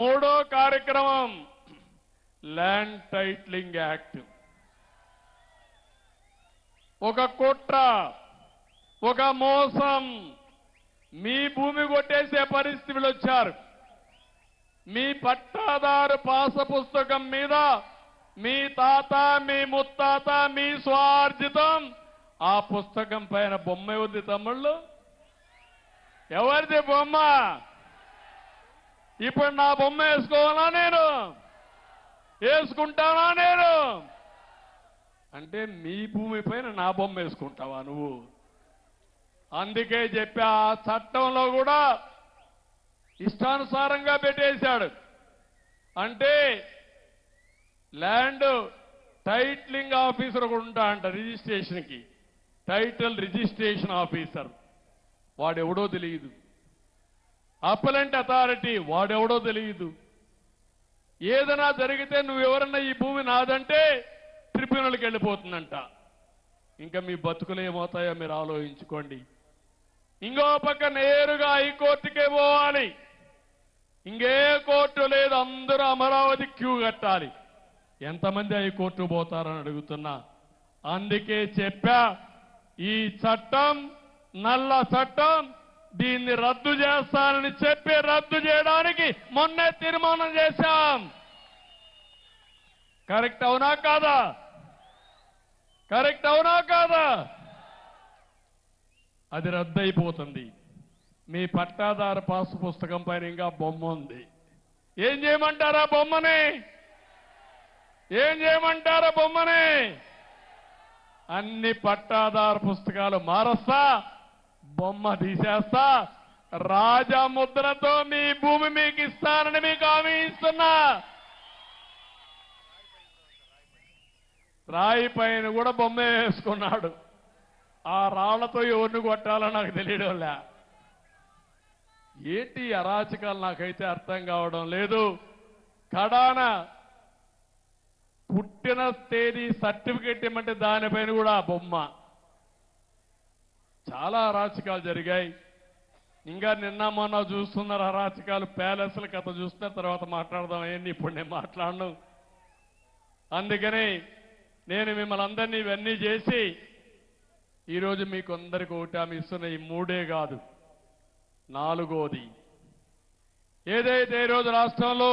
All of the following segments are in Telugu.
మూడో కార్యక్రమం ల్యాండ్ టైటిలింగ్ యాక్ట్. ఒక కుట్ర, ఒక మోసం, మీ భూమి కొట్టేసే పరిస్థితులు వచ్చారు. మీ పట్టాదారు పాస పుస్తకం మీద మీ తాత, మీ ముత్తాత, మీ స్వార్జితం, ఆ పుస్తకం పైన బొమ్మ ఉంది తమ్ముళ్ళు. ఎవరిది బొమ్మ? ఇప్పుడు నా బొమ్మ వేసుకోవాలా? నేను వేసుకుంటానా? నేను అంటే మీ భూమి పైన నా బొమ్మ వేసుకుంటావా నువ్వు? అందుకే చెప్పా, ఆ చట్టంలో కూడా ఇష్టానుసారంగా పెట్టేశాడు. అంటే ల్యాండ్ టైటిలింగ్ ఆఫీసర్ కూడా ఉంటా అంట రిజిస్ట్రేషన్కి, టైటిల్ రిజిస్ట్రేషన్ ఆఫీసర్. వాడెవడో తెలియదు. అప్పలెంట్ అథారిటీ వాడెవడో తెలియదు. ఏదైనా జరిగితే నువ్వెవరన్నా ఈ భూమి నాదంటే ట్రిబ్యునల్కి వెళ్ళిపోతుందంట. ఇంకా మీ బతుకులు ఏమవుతాయో మీరు ఆలోచించుకోండి. ఇంకో పక్క నేరుగా హైకోర్టుకే పోవాలి. ఇంకే కోర్టు లేదు, అందరూ అమరావతి క్యూ కట్టాలి. ఎంతమంది హైకోర్టు పోతారని అడుగుతున్నా. అందుకే చెప్పా, ఈ చట్టం నల్ల చట్టం, దీన్ని రద్దు చేస్తానని చెప్పి రద్దు చేయడానికి మొన్నే తీర్మానం చేశాం. కరెక్ట్ అవునా కాదా? కరెక్ట్ అవునా కాదా? అది రద్దు అయిపోతుంది. మీ పట్టాదారు పాసు పుస్తకం పైన ఇంకా బొమ్మ ఉంది. ఏం చేయమంటారా బొమ్మని? ఏం చేయమంటారా బొమ్మని? అన్ని పట్టాదారు పుస్తకాలు మారస్తా, బొమ్మ తీసేస్తా, రాజముద్రతో మీ భూమి మీకు ఇస్తానని మీకు హామీ ఇస్తున్నా. రాయి పైన కూడా బొమ్మ వేసుకున్నాడు. ఆ రాళ్లతో ఎవరిని కొట్టాలో నాకు తెలియడంలే. ఏంటి అరాచకాలు నాకైతే అర్థం కావడం లేదు. కడాన పుట్టిన తేదీ సర్టిఫికెట్ ఇవ్వమంటే దానిపైన కూడా బొమ్మ. చాలా అరాచకాలు జరిగాయి. ఇంకా నిన్న మొన్న చూస్తున్నారు అరాచకాలు. ప్యాలెస్ల కథ చూస్తున్న తర్వాత మాట్లాడదాం. ఏంటి ఇప్పుడు నేను మాట్లాడను. అందుకని నేను మిమ్మల్ని అందరినీ ఇవన్నీ చేసి ఈరోజు మీకు అందరికీ ఒకటి హామీ ఇస్తున్న. ఈ మూడే కాదు, నాలుగోది ఏదైతే ఈరోజు రాష్ట్రంలో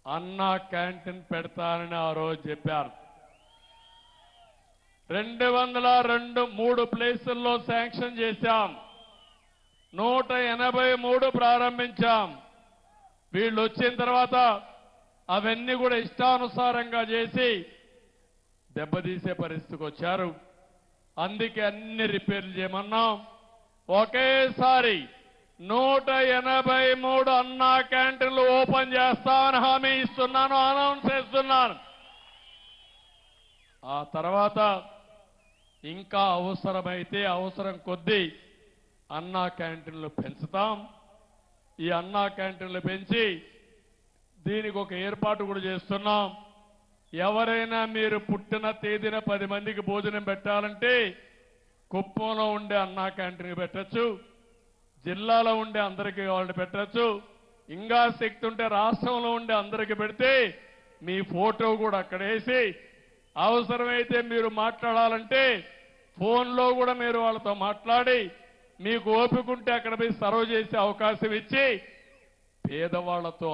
అన్నా క్యాంటీన్ పెడతానని ఆ రోజు చెప్పారు. 203 ప్లేసుల్లో శాంక్షన్ చేశాం. 183 ప్రారంభించాం. వీళ్ళు వచ్చిన తర్వాత అవన్నీ కూడా ఇష్టానుసారంగా చేసి దెబ్బతీసే పరిస్థితికి వచ్చారు. అందుకే అన్ని రిపేర్లు చేయమన్నాం. ఒకేసారి 183 అన్నా క్యాంటీన్లు ఓపెన్ చేస్తామని హామీ ఇస్తున్నాను, అనౌన్స్ చేస్తున్నాను. ఆ తర్వాత ఇంకా అవసరమైతే అవసరం కొద్దీ అన్నా క్యాంటీన్లు పెంచుతాం. ఈ అన్నా క్యాంటీన్లు పెంచి దీనికి ఒక ఏర్పాటు కూడా చేస్తున్నాం. ఎవరైనా మీరు పుట్టిన తేదీన 10 మందికి భోజనం పెట్టాలంటే కుప్పంలో ఉండే అన్నా క్యాంటీన్కి పెట్టచ్చు, జిల్లాలో ఉండే అందరికీ వాళ్ళని పెట్టచ్చు. ఇంకా శక్తి ఉంటే రాష్ట్రంలో ఉండే అందరికీ పెడితే మీ ఫోటో కూడా అక్కడ వేసి, అవసరమైతే మీరు మాట్లాడాలంటే ఫోన్లో కూడా మీరు వాళ్ళతో మాట్లాడి, మీకు ఓపిక ఉంటే అక్కడ పోయి సర్వ్ చేసే అవకాశం ఇచ్చి పేదవాళ్లతో